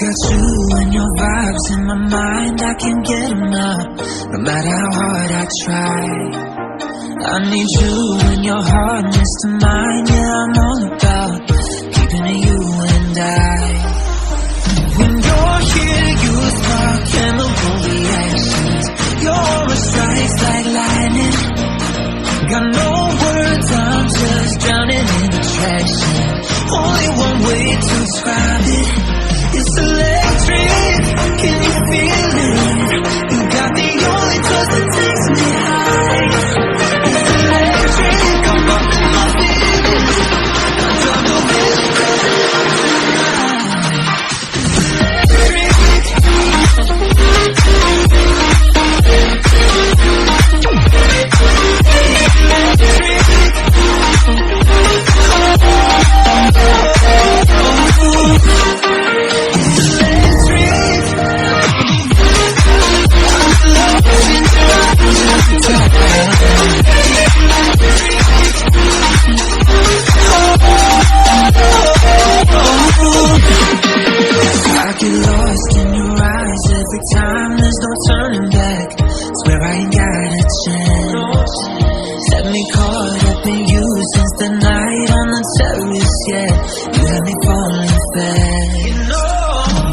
got you and your vibes in my mind, I can't get enough, no matter how hard I try. I need you and your hardness to mine, yeah, I'm all about keeping it you and I. When you're here, you spark chemical reactions. Your aura strikes like lightning. Got no words, I'm just drowning in attraction. Only one way to describe it. It's electric, can you feel it? You got the only touch that takes me high. It's electric, I'm up in my feelings. I drop the wheel I get lost in your eyes every time, there's no turning back. Swear I ain't got a chance. Had me caught up in you since the night on the terrace, yeah. You had me falling fast.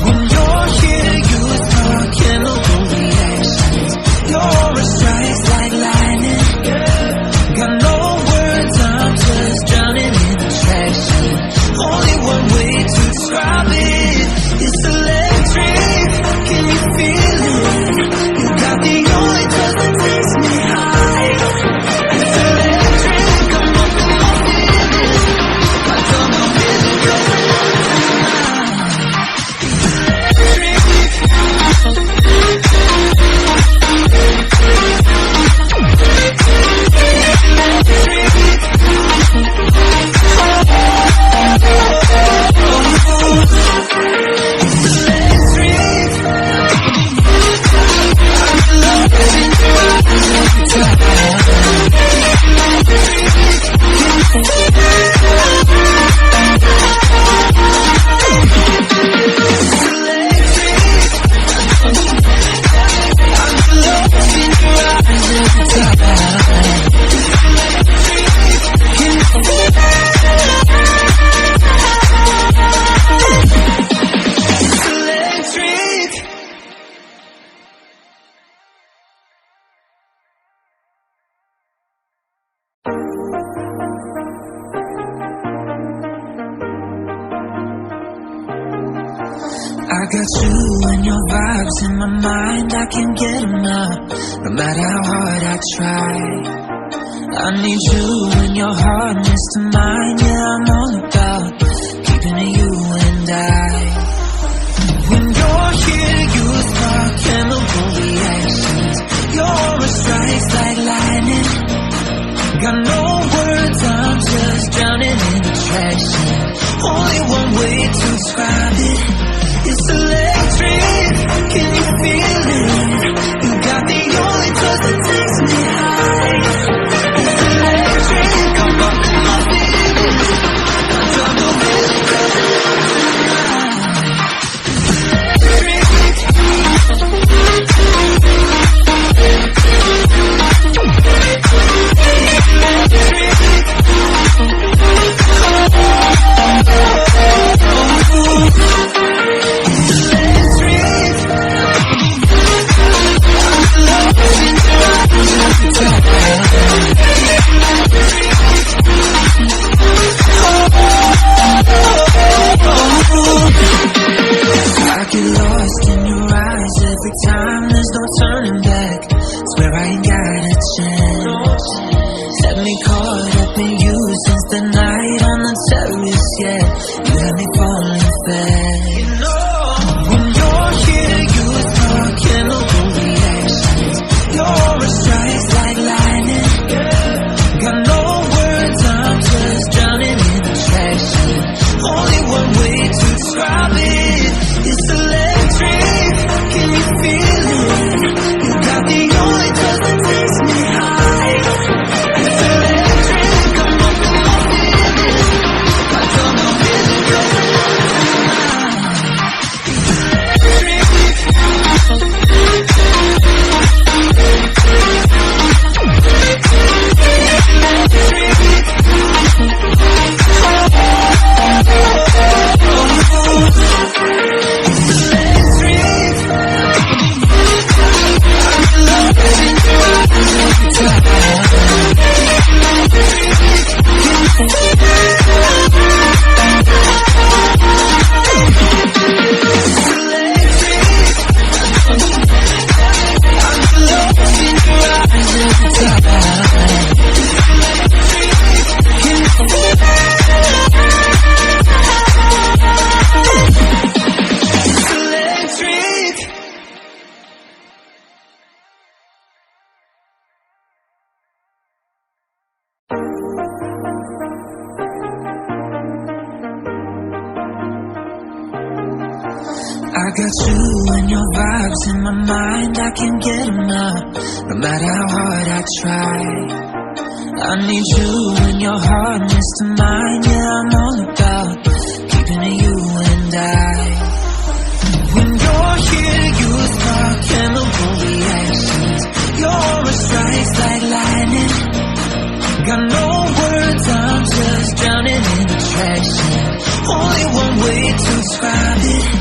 When you're here, you spark chemical reactions. Your aura strikes like lightning. Got no words, I'm just drowning in attraction. Only one way to describe it. It's electric, can you feel it? You got the only touch that takes me high. It's electric, I'm up in my feelings. I don't know where to go tonight. I got you and your vibes in my mind, I can't get enough, no matter how hard I try. I need you and your hardness to mine, yeah, I'm all about keeping it you and I. When you're here, you spark chemical reactions. Your aura strikes like lightning. Got no words, I'm just drowning in attraction. Only one way to describe it. It's electric, can you feel it? You got the only touch that takes me high. It's electric, I'm up in my feelings. I drop the wheel and go I get lost in your eyes every time, there's no turning back. Swear I ain't got a chance. Had me caught up in you since the night on the terrace, yeah. You had me falling fast. When you're here, you spark chemical reactions. Your aura strikes like lightning. Got no words, I'm just drowning in attraction. Only one way to describe it. It's electric, can you feel it? You got the only touch that takes me high. It's electric. got you and your vibes in my mind, I can't get enough, no matter how hard I try. I need you and your hardness to mine, yeah, I'm all about keeping it you and I. When you're here, you spark chemical reactions. Your aura strikes like lightning. Got no words, I'm just drowning in attraction. Only one way to describe it.